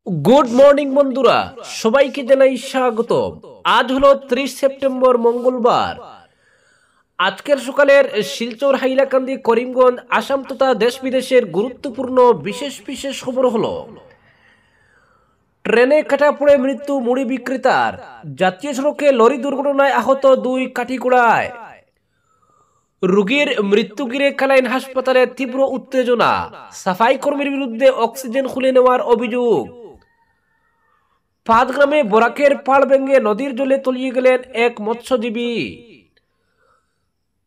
Good morning বন্ধুরা, সবাইকে জানাই স্বাগত। আজ হলো 30 সেপ্টেম্বর মঙ্গলবার। আজকের সকালের শিলচর, হাইলাকান্দি, করিমগঞ্জ, আসাম তথা দেশ বিদেশের গুরুত্বপূর্ণ বিশেষ বিশেষ খবর হলো: ট্রেনে কাটা পড়ে মৃত্যু মুড়ি বিক্রেতার, জাতীয় সড়কে লরি দুর্ঘটনায় আহত 2 কাটিগড়ায়, রোগীর মৃত্যু ঘিরে কালাইন হাসপাতালে তীব্র উত্তেজনা, সাফাই কর্মীর বিরুদ্ধে অক্সিজেন খুলে নেওয়ার অভিযোগ, পাঁচগ্রামে বরাকের পাড় ভেঙে নদীর জলে তলিয়ে গেলেন এক মৎস্যজীবী,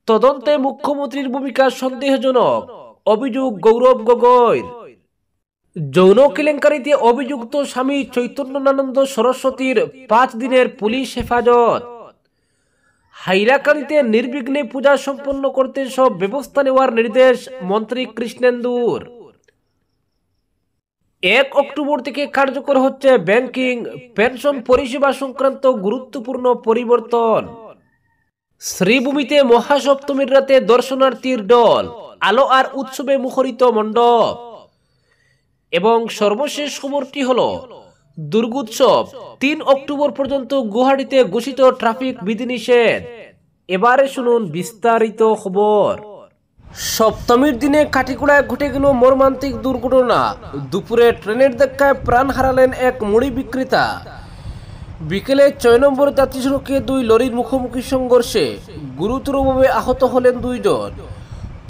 তদন্তে মুখ্যমন্ত্রীর ভূমিকা সন্দেহজনক, অভিযোগ গৌরব গগৈর, যৌন কেলেঙ্কারিতে অভিযুক্ত স্বামী চৈতন্যানন্দ সরস্বতীর 5 দিনের পুলিশ হেফাজত, হাইলাকান্দিতে নির্বিঘ্নে পূজা সম্পন্ন করতে সব ব্যবস্থা নেওয়ার নির্দেশ মন্ত্রী কৃষ্ণেন্দুর। 1 অক্টোবর থেকে কার্যকর হচ্ছে ব্যাংকিং পেনশন পরিষেবা সংক্রান্ত গুরুত্বপূর্ণ পরিবর্তন। শ্রীভূমিতে মহাসপ্তমীর রাতে দর্শনার্থীর দল, আলো আর উৎসবে মুখরিত মণ্ডপ। এবং সর্বশেষ খবরটি হল দুর্গোৎসব 3 অক্টোবর পর্যন্ত গুয়াহাটিতে ঘোষিত ট্রাফিক বিধিনিষেধ। এবারে শুনুন বিস্তারিত খবর। সপ্তমীর দিনে কাটিগড়ায় ঘটে গেল মর্মান্তিক দুর্ঘটনা। দুপুরে ট্রেনের ধাক্কায় প্রাণ হারালেন এক মুড়ি বিক্রেতা। বিকেলে 6 নম্বর জাতীয় সড়কে 2 লরির মুখোমুখি সংঘর্ষে গুরুতরভাবে আহত হলেন 2 জন।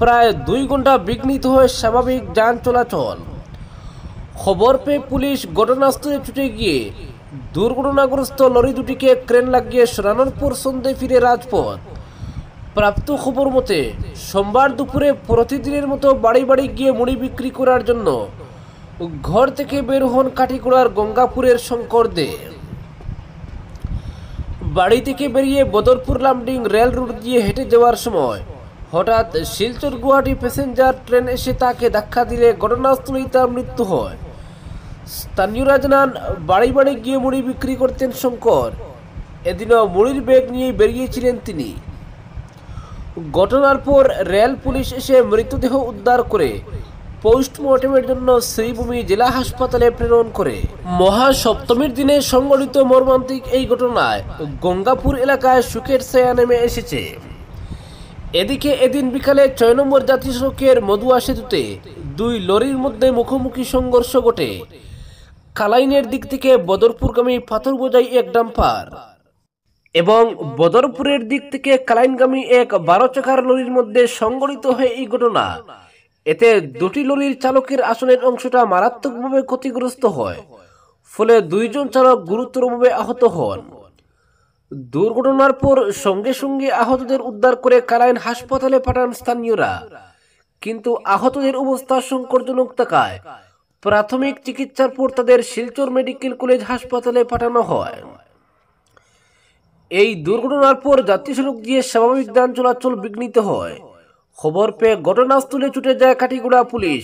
প্রায় 2 ঘন্টা বিঘ্নিত হয়ে স্বাভাবিক যান চলাচল। খবর পেয়ে পুলিশ ঘটনাস্থলে ছুটে গিয়ে দুর্ঘটনাগ্রস্ত লরি দুটিকে ক্রেন লাগিয়ে সরানোর পর সন্ধ্যায় ফিরে রাজপথ। প্রাপ্ত খবর মতে সোমবার দুপুরে প্রতিদিনের মতো বাড়ি বাড়ি গিয়ে মুড়ি বিক্রি করার জন্য ঘর থেকে বের হন কাটিগড়ার গঙ্গাপুরের শঙ্কর দে। বাড়ি থেকে বেরিয়ে বদরপুর লামডিং রেল রুট দিয়ে হেঁটে যাওয়ার সময় হঠাৎ শিলচর গুয়াহাটি প্যাসেঞ্জার ট্রেন এসে তাকে ধাক্কা দিলে ঘটনাস্থলেই তার মৃত্যু হয়। স্থানীয়রা জানান, বাড়ি বাড়ি গিয়ে মুড়ি বিক্রি করতেন শঙ্কর। এদিনও মুড়ির ব্যাগ নিয়ে বেরিয়েছিলেন তিনি। ঘটনার পর রেল পুলিশ এসে মৃতদেহ উদ্ধার করে পোস্টমর্টমের জন্য শ্রীভূমি জেলা হাসপাতালে প্রেরণ করে। মহাসপ্তমীর দিনে সংঘটিত মর্মান্তিক এই ঘটনায় গঙ্গাপুর এলাকায় শোকের ছায়া নেমে এসেছে। এদিকে এদিন বিকালে 6 নম্বর জাতীয় সড়কের মধুয়া সেতুতে 2 লরির মধ্যে মুখোমুখি সংঘর্ষ ঘটে। কালাইনের দিক থেকে বদরপুরগামী পাথর বোঝাই এক ডাম্পার এবং বদরপুরের দিক থেকে কালাইনগামী এক 12 চাকার লরির মধ্যে সংঘটিত হয় এই ঘটনা। এতে 2টি লরির চালকের আসনের অংশটা মারাত্মকভাবে ক্ষতিগ্রস্ত হয়, ফলে 2 জন চালক গুরুতরভাবে আহত হন। দুর্ঘটনার পর সঙ্গে সঙ্গে আহতদের উদ্ধার করে কালাইন হাসপাতালে পাঠান স্থানীয়রা, কিন্তু আহতদের অবস্থা সংকটজনক থাকায় প্রাথমিক চিকিৎসার পর তাদের শিলচর মেডিকেল কলেজ হাসপাতালে পাঠানো হয়। এই দুর্ঘটনার পর জাতীয় সড়ক দিয়ে স্বাভাবিক যান চলাচল বিঘ্নিত হয়। খবর পেয়ে ঘটনাস্থলে ছুটে যায় কাটিগড়া পুলিশ।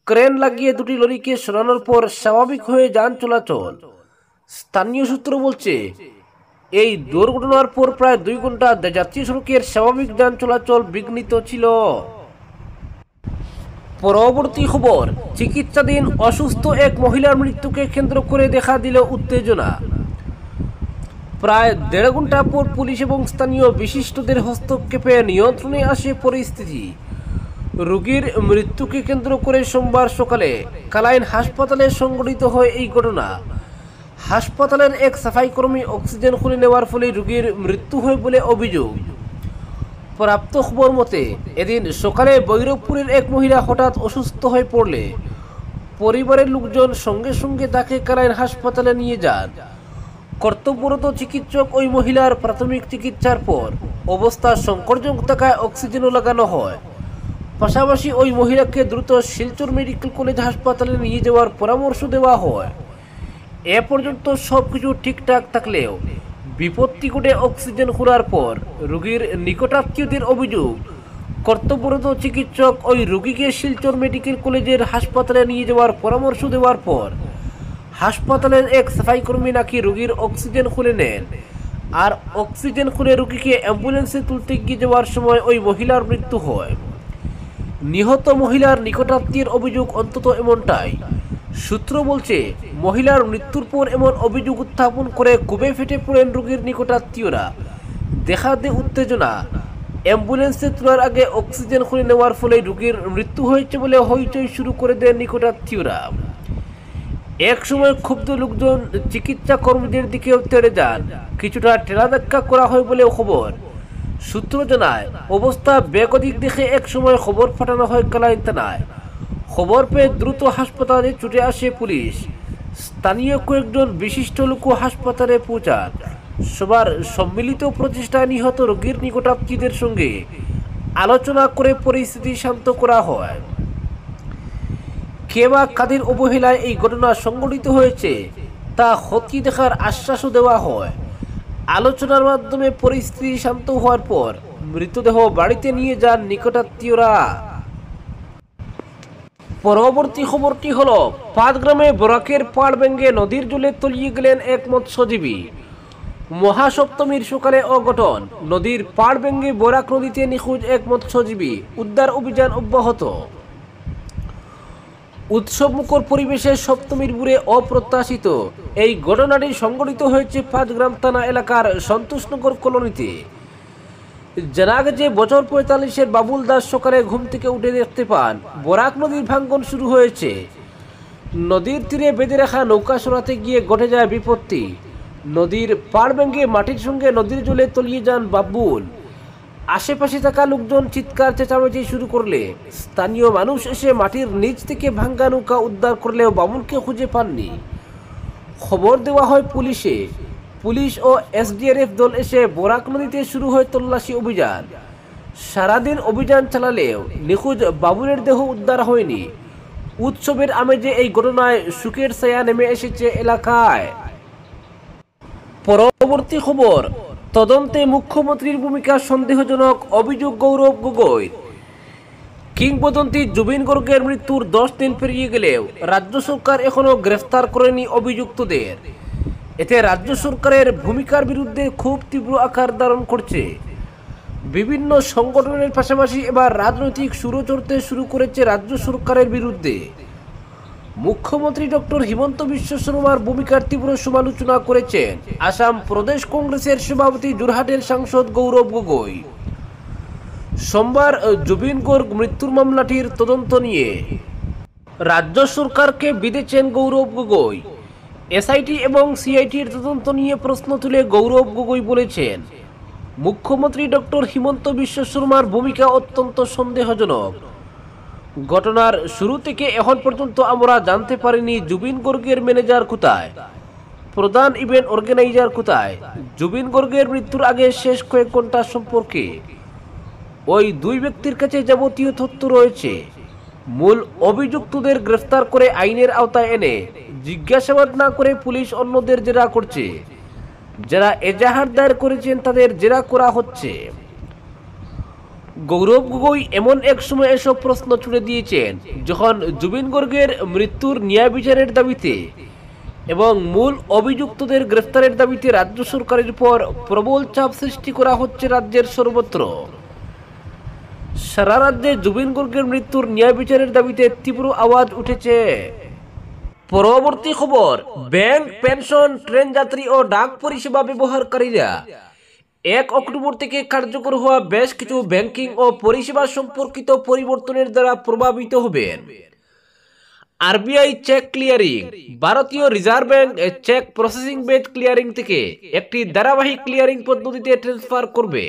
ক্রেন লাগিয়ে 2টি লরিকে সরানোর পর স্বাভাবিক হয়ে যান চলাচল। স্থানীয় সূত্র বলছে, এই দুর্ঘটনার পর প্রায় 2 ঘন্টা জাতীয় সড়কের স্বাভাবিক যান চলাচল বিঘ্নিত ছিল। পরবর্তী খবর, চিকিৎসাধীন অসুস্থ এক মহিলার মৃত্যুকে কেন্দ্র করে দেখা দিল উত্তেজনা। প্রায় 1.5 ঘন্টা পর পুলিশ এবং স্থানীয় বিশিষ্টদের হস্তক্ষেপে নিয়ন্ত্রণে আসে পরিস্থিতি। রোগীর মৃত্যুকে কেন্দ্র করে সোমবার সকালে কালাইন হাসপাতালে সংঘটিত হয় এই ঘটনা। হাসপাতালের এক সাফাই কর্মী অক্সিজেন খুলে নেওয়ার ফলে রোগীর মৃত্যু হয় বলে অভিযোগ। প্রাপ্ত খবর মতে এদিন সকালে বৈরবপুরের এক মহিলা হঠাৎ অসুস্থ হয়ে পড়লে পরিবারের লোকজন সঙ্গে সঙ্গে তাকে কালাইন হাসপাতালে নিয়ে যান। কর্তব্যরত চিকিৎসক ওই মহিলার প্রাথমিক চিকিৎসার পর অবস্থা সংকটজনক থাকায় অক্সিজেনও লাগানো হয়। পাশাপাশি ওই মহিলাকে দ্রুত শিলচর মেডিকেল কলেজ হাসপাতালে নিয়ে যাওয়ার পরামর্শ দেওয়া হয়। এ পর্যন্ত সবকিছু ঠিকঠাক থাকলেও বিপত্তি ঘটে অক্সিজেন খোলার পর রোগীর নিকটাত্মীয়দের অভিযোগ, কর্তব্যরত চিকিৎসক ওই রোগীকে শিলচর মেডিকেল কলেজের হাসপাতালে নিয়ে যাওয়ার পরামর্শ দেওয়ার পর হাসপাতালের এক সাফাই কর্মী নাকি রোগীর অক্সিজেন খুলে নেন, আর অক্সিজেন খুলে রোগীকে অ্যাম্বুলেন্সে তুলতে গিয়ে যাওয়ার সময় ওই মহিলার মৃত্যু হয়। নিহত মহিলার নিকটাত্মীয়ের অভিযোগ অন্তত এমনটাই। সূত্র বলছে, মহিলার মৃত্যুর পর এমন অভিযোগ উত্থাপন করে ক্ষোভে ফেটে পড়েন রোগীর নিকটাত্মীয়রা। দেখা দে উত্তেজনা, অ্যাম্বুলেন্সে তোলার আগে অক্সিজেন খুলে নেওয়ার ফলে রোগীর মৃত্যু হয়েছে বলে হইচই শুরু করে দেন নিকটাত্মীয়রা। এক সময় ক্ষুব্ধ লোকজন চিকিৎসা কর্মীদের দিকেও তেড়ে যান, কিছুটা টেরাধাক্কা করা হয় বলে খবর। সূত্র জানায়, অবস্থা বেগতিক দেখে এক সময় খবর পাঠানো হয় কালাইন থানায়। খবর পেয়ে দ্রুত হাসপাতালে ছুটে আসে পুলিশ। স্থানীয় কয়েকজন বিশিষ্ট লোক হাসপাতালে পৌঁছান। সবার সম্মিলিত প্রচেষ্টায় নিহত রোগীর নিকটাত্মীয়দের সঙ্গে আলোচনা করে পরিস্থিতি শান্ত করা হয়। কে বা কাদের অবহেলায় এই ঘটনা সংঘটিত হয়েছে তা খতিয়ে দেখার আশ্বাসও দেওয়া হয়। আলোচনার মাধ্যমে পরিস্থিতি শান্ত হওয়ার পর মৃতদেহ বাড়িতে নিয়ে যান নিকটাত্মীয়রা। পরবর্তী খবরটি হল, পাটগ্রামে বরাকের পাড় ভেঙে নদীর জলে তলিয়ে গেলেন এক মৎস্যজীবী। মহাসপ্তমীর সকালে অঘটন, নদীর পাড় ভেঙে বরাক নদীতে নিখোঁজ এক মৎস্যজীবী, উদ্ধার অভিযান অব্যাহত। উৎসবমুখর পরিবেশে সপ্তমীর ভোরে অপ্রত্যাশিত এই ঘটনাটি সংঘটিত হয়েছে পাটগ্রাম থানা এলাকার সন্তোষনগর কলোনিতে। জানা গেছে, বছর 45-এর বাবুল দাস সকালে ঘুম থেকে উঠে দেখতে পান বরাক নদীর ভাঙ্গন শুরু হয়েছে। নদীর তীরে বেঁধে রাখা নৌকা সরাতে গিয়ে ঘটে যায় বিপত্তি। নদীর পাড় ভেঙে মাটির সঙ্গে নদীর জলে তলিয়ে যান বাবুল। আশেপাশে থাকা লোকজন চিৎকার চেঁচামেচি শুরু করলে স্থানীয় মানুষ এসে মাটির নিচ থেকে ভাঙ্গা নৌকা উদ্ধার করলেও বাবুলকে খুঁজে পাননি। খবর দেওয়া হয় পুলিশে। পুলিশ ও এসডিআরএফ দল এসে বরাক নদীতে শুরু হয় তল্লাশি অভিযান। সারাদিন অভিযান চালালেও নিখোঁজ বাবুলের দেহ উদ্ধার হয়নি। উৎসবের আমেজে এই ঘটনায় শোকের ছায়া নেমে এসেছে এলাকায়। পরবর্তী খবর, তদন্তে মুখ্যমন্ত্রীর ভূমিকা সন্দেহজনক, অভিযোগ গৌরব গগৈ। কিংবদন্তি জুবিন গর্গের মৃত্যুর 10 দিন পেরিয়ে গেলেও রাজ্য সরকার এখনো গ্রেফতার করেনি অভিযুক্তদের। এতে রাজ্য সরকারের ভূমিকার বিরুদ্ধে খুব তীব্র আকার ধারণ করছে। বিভিন্ন সংগঠনের পাশাপাশি এবার রাজনৈতিক সুরও চড়তে শুরু করেছে রাজ্য সরকারের বিরুদ্ধে। মুখ্যমন্ত্রী ডক্টর হিমন্ত বিশ্ব শর্মার ভূমিকার তীব্র সমালোচনা করেছেন আসাম প্রদেশ কংগ্রেসের সভাপতি যোরহাটের সাংসদ গৌরব গগৈ। সোমবার জুবিন গর্গ মৃত্যুর মামলাটির তদন্ত নিয়ে রাজ্য সরকারকে বিঁধেছেন গৌরব গগৈ। এসআইটি এবং সিআইটির তদন্ত নিয়ে প্রশ্ন তুলে গৌরব গগৈ বলেছেন, মুখ্যমন্ত্রী ডক্টর হিমন্ত বিশ্ব শর্মার ভূমিকা অত্যন্ত সন্দেহজনক। ঘটনার শুরু থেকে এখন পর্যন্ত আমরা জানতে পারিনি জুবিন গর্গের ম্যানেজার কোথায়, প্রধান ইভেন্ট অর্গানাইজার কোথায়। জুবিন গর্গের মৃত্যুর আগে শেষ কয়েক ঘন্টা সম্পর্কে ওই দুই ব্যক্তির কাছে যাবতীয় তথ্য রয়েছে। মূল অভিযুক্তদের গ্রেফতার করে আইনের আওতায় এনে জিজ্ঞাসাবাদ না করে পুলিশ অন্যদের জেরা করছে। যারা এজাহার দায়ের করেছেন তাদের জেরা করা হচ্ছে। গৌরব গগৈ এমন এক সময় এসব প্রশ্ন ছুড়ে দিয়েছেন যখন জুবিন গর্গের মৃত্যুর ন্যায় বিচারের দাবিতে এবং মূল অভিযুক্তদের গ্রেফতারের দাবিতে রাজ্য সরকারের উপর প্রবল চাপ সৃষ্টি করা হচ্ছে রাজ্যের সর্বত্র। সারা রাজ্যে জুবিন গর্গের মৃত্যুর ন্যায় বিচারের দাবিতে তীব্র আওয়াজ উঠেছে। পরবর্তী খবর, ব্যাংক, পেনশন, ট্রেন যাত্রী ও ডাক পরিষেবা ব্যবহারকারীরা 1 অক্টোবর থেকে কার্যকর হওয়া বেশ কিছু ব্যাংকিং ও পরিষেবা সম্পর্কিত পরিবর্তনের দ্বারা প্রভাবিত হবেন। আরবিআই চেক ক্লিয়ারিং, ভারতীয় reserve bank cheque processing based clearing থেকে একটি ধারাবাহিক ক্লিয়ারিং পদ্ধতিতে ট্রান্সফার করবে।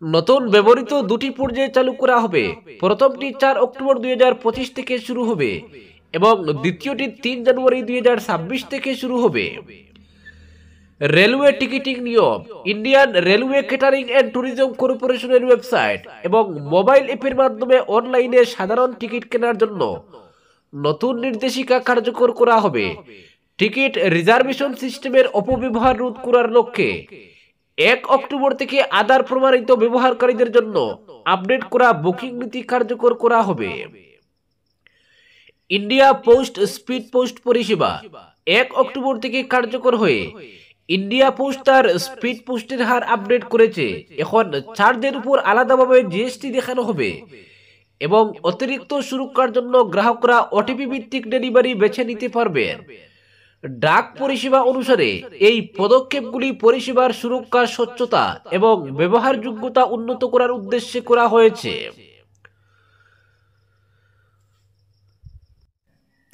নতুন ব্যবহৃত দুটি পর্যায়ে চালু করা হবে। প্রথমটি 4 অক্টোবর 2025 থেকে শুরু হবে এবং দ্বিতীয়টি 3 জানুয়ারি 2026 থেকে শুরু হবে। রেলওয়ে টিকিটিং নিয়ম, Indian railway catering and tourism কর্পোরেশনের ওয়েবসাইট এবং মোবাইল অ্যাপের মাধ্যমে অনলাইনে সাধারণ টিকিট কেনার জন্য নতুন নির্দেশিকা কার্যকর করা হবে। টিকিট রিজার্ভেশন সিস্টেমের অপব্যবহার রোধ করার লক্ষ্যে 1 অক্টোবর থেকে আধার প্রমাণিত ব্যবহারকারীদের জন্য আপডেট করা বুকিং নীতি কার্যকর করা হবে। ইন্ডিয়া পোস্ট স্পিড পোস্ট পরিষেবা 1 অক্টোবর থেকে কার্যকর হয়ে ইন্ডিয়া পোস্ট তার স্পিড পোস্টের হার আপডেট করেছে। এখন চার্জের উপর আলাদাভাবে জিএসটি দেখানো হবে। এবং অতিরিক্ত সুরক্ষার জন্য গ্রাহকরা ওটিপি ভিত্তিক ডেলিভারি বেছে নিতে পারবেন। ডাক পরিষেবা অনুসারে এই পদক্ষেপগুলি পরিষেবার সুরক্ষা, স্বচ্ছতা এবং ব্যবহারযোগ্যতা উন্নত করার উদ্দেশ্যে করা হয়েছে।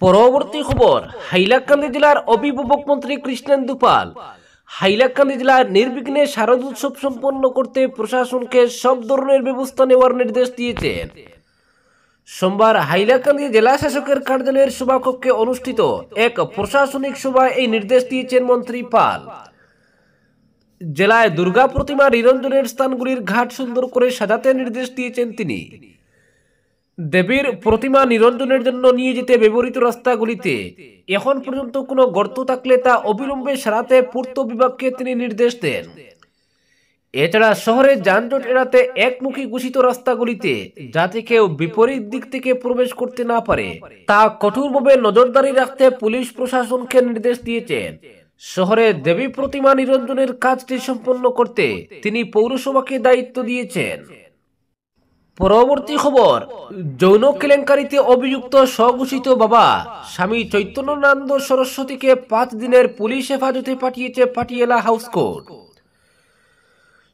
পরবর্তী খবর, হাইলাকান্দি জেলার অভিভাবক মন্ত্রী কৃষ্ণেন্দু পাল হাইলাকান্দি জেলার নির্বিঘ্নে শারদোৎসব সম্পন্ন করতে প্রশাসনকে সব ধরনের ব্যবস্থা নেওয়ার নির্দেশ দিয়েছেন। সোমবার হাইলাকান্দি জেলা শাসকের কার্যালয়ের সভাকক্ষে অনুষ্ঠিত এক প্রশাসনিক সভায় এই নির্দেশ দিয়েছেন মন্ত্রী পাল। জেলায় দুর্গা প্রতিমা নিরঞ্জনের স্থানগুলির ঘাট সুন্দর করে সাজাতে নির্দেশ দিয়েছেন তিনি। দেবীর প্রতিমা নিরঞ্জনের জন্য নিয়ে যেতে ব্যবহৃত রাস্তাগুলিতে এখন পর্যন্ত কোনো গর্ত থাকলে তা অবিলম্বে সারাতে পূর্ত বিভাগকে তিনি নির্দেশ দেন। এছাড়া শহরে যানজট এড়াতে একমুখী ঘোষিত রাস্তাগুলিতে যাতে কেউ বিপরীত দিক থেকে প্রবেশ করতে না পারে তা কঠোরভাবে নজরদারি রাখতে পুলিশ প্রশাসনকে নির্দেশ দিয়েছেন। শহরে দেবী প্রতিমা নিরঞ্জনের কাজটি সম্পন্ন করতে তিনি পৌরসভাকে দায়িত্ব দিয়েছেন। পরবর্তী খবর, যৌন কেলেঙ্কারিতে অভিযুক্ত স্বঘোষিত বাবা স্বামী চৈতন্যানন্দ সরস্বতীকে 5 দিনের পুলিশ হেফাজতে পাঠিয়েছে পাটিয়ালা হাউস কোর্ট।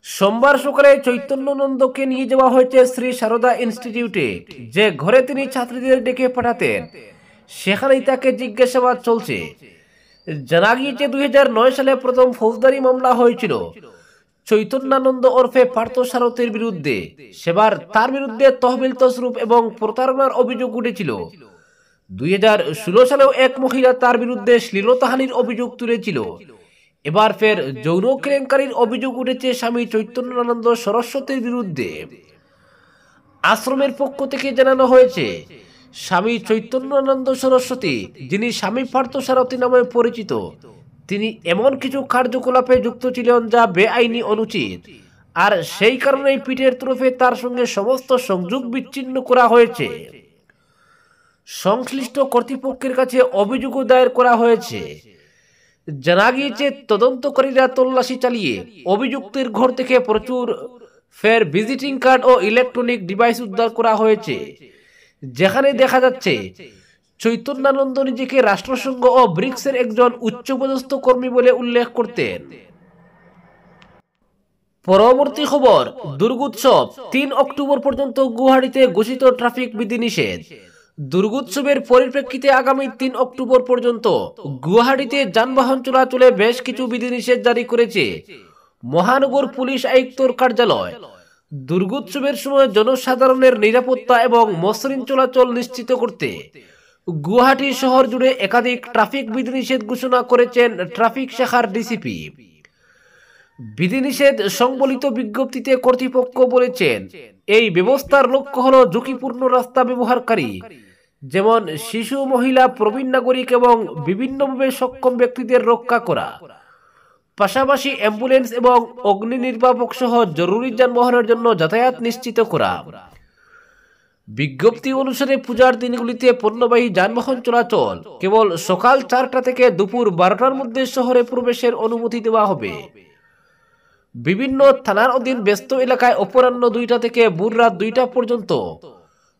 সোমবার সকালে চৈতন্যানন্দকে নিয়ে যাওয়া হয়েছে শ্রী সারদা ইনস্টিটিউটে, যে ঘরে তিনি ছাত্রীদের ডেকে পাঠাতেন, সেখানেই তাকে জিজ্ঞাসাবাদ চলছে। জানা গিয়েছে 2009 সালে প্রথম ফৌজদারি মামলা হয়েছিল চৈতন্যানন্দ ওরফে পার্থ সারথীর বিরুদ্ধে। সেবার তার বিরুদ্ধে তহবিল তছরূপ এবং প্রতারণার অভিযোগ উঠেছিল। 2016 সালেও এক মহিলা তার বিরুদ্ধে শ্লীলতাহানির অভিযোগ তুলেছিল। এবার ফের যৌন কেলেঙ্কারির অভিযোগ উঠেছে স্বামী চৈতন্যানন্দ সরস্বতীর বিরুদ্ধে। আশ্রমের পক্ষ থেকে জানানো হয়েছে, স্বামী চৈতন্যানন্দ সরস্বতী, যিনি স্বামী পার্থ সারথী নামে পরিচিত, তিনি এমন কিছু কার্যকলাপে যুক্ত ছিলেন যা বেআইনি, অনুচিত, আর সেই কারণেই পিঠের তরফে তার সঙ্গে সমস্ত সংযোগ বিচ্ছিন্ন করা হয়েছে। সংশ্লিষ্ট কর্তৃপক্ষের কাছে অভিযোগও দায়ের করা হয়েছে। জানা গিয়েছে তদন্তকারীরা তল্লাশি চালিয়ে অভিযুক্তের ঘর থেকে প্রচুর ফের ভিজিটিং কার্ড ও ইলেকট্রনিক ডিভাইস উদ্ধার করা হয়েছে, যেখানে দেখা যাচ্ছে চৈতন্যানন্দ নিজেকে রাষ্ট্রসংঘ ও ব্রিক্সের একজন উচ্চপদস্থ কর্মী বলে উল্লেখ করতেন। পরবর্তী খবর, দুর্গোৎসব 3 অক্টোবর পর্যন্ত গুয়াহাটিতে ঘোষিত ট্রাফিক বিধিনিষেধ। দুর্গোৎসবের পরিপ্রেক্ষিতে আগামী 3 অক্টোবর পর্যন্ত গুয়াহাটিতে যানবাহন চলাচলে বেশ কিছু বিধিনিষেধ জারি করেছে মহানগর পুলিশ আয়ুক্তর কার্যালয়। দুর্গোৎসবের সময় জনসাধারণের নিরাপত্তা এবং মসৃণ চলাচল নিশ্চিত করতে গুয়াহাটি শহর জুড়ে একাধিক ট্রাফিক বিধিনিষেধ ঘোষণা করেছেন ট্রাফিক শাখার ডিসিপি। বিধিনিষেধ সংবলিত বিজ্ঞপ্তিতে কর্তৃপক্ষ বলেছেন, এই ব্যবস্থার লক্ষ্য হল ঝুঁকিপূর্ণ রাস্তা ব্যবহারকারী, যেমন শিশু, মহিলা, প্রবীণ নাগরিক এবং বিভিন্নভাবে সক্ষম ব্যক্তিদের রক্ষা করা, পাশাপাশি অ্যাম্বুলেন্স এবং অগ্নি নির্বাপক সহ জরুরি যানবাহনের জন্য যাতায়াত নিশ্চিত করা। বিজ্ঞপ্তি অনুসারে পূজার দিনগুলিতে পণ্যবাহী যানবাহন চলাচল কেবল সকাল 4টা থেকে দুপুর 12টার মধ্যে শহরে প্রবেশের অনুমতি দেওয়া হবে। বিভিন্ন থানার অধীন ব্যস্ত এলাকায় অপরাহ্ন 2টা থেকে ভোর রাত 2টা পর্যন্ত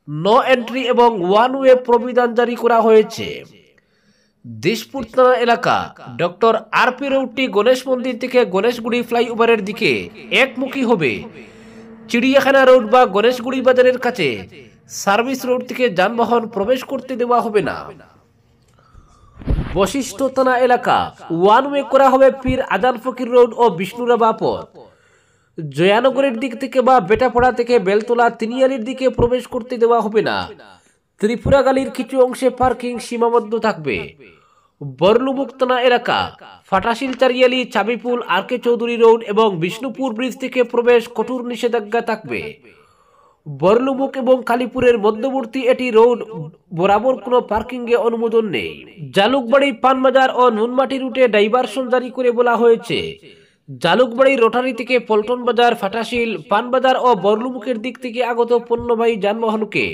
নো এন্ট্রি এবং ওয়ান ওয়ে প্রবিধান জারি করা হয়েছে। দিশপুর থানা এলাকা ডক্টর আরপি রোডটি গণেশ মন্দির থেকে গণেশগুড়ি ফ্লাইওভারের দিকে একমুখী হবে। চিড়িয়াখানা রোড বা গণেশগুড়ি বাজারের কাছে সার্ভিস রোড থেকে যানবাহন প্রবেশ করতে দেওয়া হবে না। বশিষ্ঠ থানা এলাকা ওয়ান ওয়ে করা হবে পীর আজান ফকির রোড ও বিষ্ণুরাবা পথ। জয়ানগরের দিক থেকে বা বেটাপাড়া থেকে বেলতলা তিনিয়ালির দিকে প্রবেশ করতে দেওয়া হবে না। ত্রিপুরাগালির কিছু অংশে পার্কিং সীমাবদ্ধ থাকবে। বরলুমুখ থানা এলাকা ফাটাশিল চারিয়ালি, চাবিপুল, আর কে চৌধুরী রোড এবং বিষ্ণুপুর ব্রিজ থেকে প্রবেশ কঠোর নিষেধাজ্ঞা থাকবে। বরলুমুখ এবং কালীপুরের মধ্যবর্তী এটি রোড বরাবর কোনো পার্কিং এ অনুমোদন নেই। জালুকবাড়ি, পানবাজার ও নুনমাটি রুটে ডাইভারশন জারি করে বলা হয়েছে, জালুকবাড়ি রোটারি থেকে পল্টন বাজার, ফাটাশিল, পানবাজার ও বরলুমুখের দিক থেকে আগত পণ্যবাহী যানবাহনকে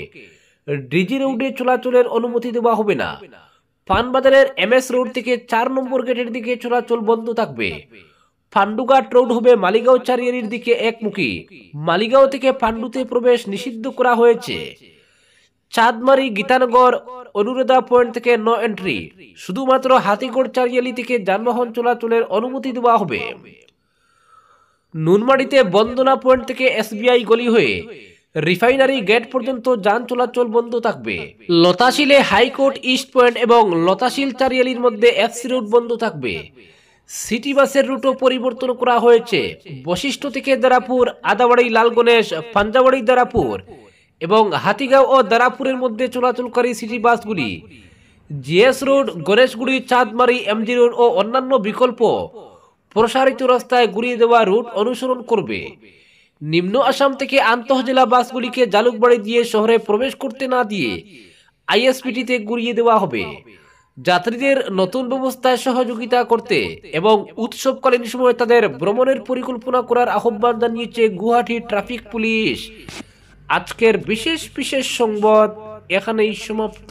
ডিজি রোডে চলাচলের অনুমতি দেওয়া হবে না। পানবাজারের এমএস রোড থেকে 4 নম্বর গেটের দিকে চলাচল বন্ধ থাকবে। পান্ডুঘাট রোড হবে মালিগাঁও চারিয়ালির দিকে একমুখী। মালিগাঁও থেকে পান্ডুতে প্রবেশ নিষিদ্ধ করা হয়েছে। চাঁদমারি গীতানগর অনুরোধা পয়েন্ট থেকে নো এন্ট্রি, শুধুমাত্র হাতিগড় চারিয়ালি থেকে যানবাহন চলাচলের অনুমতি দেওয়া হবে। নুনমাটিতে বন্দনা পয়েন্ট থেকে এসবিআই গলি হয়ে রিফাইনারি গেট পর্যন্ত যান চলাচল বন্ধ থাকবে। লতাশিলে হাইকোর্ট ইস্ট পয়েন্ট এবং লতাশিল চারিয়ালির মধ্যে এফসি রুট বন্ধ থাকবে। সিটি বাসের রুটও পরিবর্তন করা হয়েছে। বশিষ্ঠ থেকে দারাপুর, আদাবাড়ি, লালগণেশ, পাঞ্জাবাড়ি, দারাপুর এবং হাতিগাঁও ও দারাপুরের মধ্যে চলাচলকারী সিটি বাসগুলি জিএস রোড, গণেশগুড়ি, চাঁদমারি, এমজি রোড ও অন্যান্য বিকল্প প্রসারিত রাস্তায় ঘুরিয়ে দেওয়া রুট অনুসরণ করবে। নিম্ন আসাম থেকে আন্তঃজেলা বাসগুলিকে জালুকবাড়ি দিয়ে শহরে প্রবেশ করতে না দিয়ে আইএসপিটিতে ঘুরিয়ে দেওয়া হবে। যাত্রীদের নতুন ব্যবস্থায় সহযোগিতা করতে এবং উৎসবকালীন সময় তাদের ভ্রমণের পরিকল্পনা করার আহ্বান জানিয়েছে গুয়াহাটি ট্রাফিক পুলিশ। আজকের বিশেষ সংবাদ এখানেই সমাপ্ত।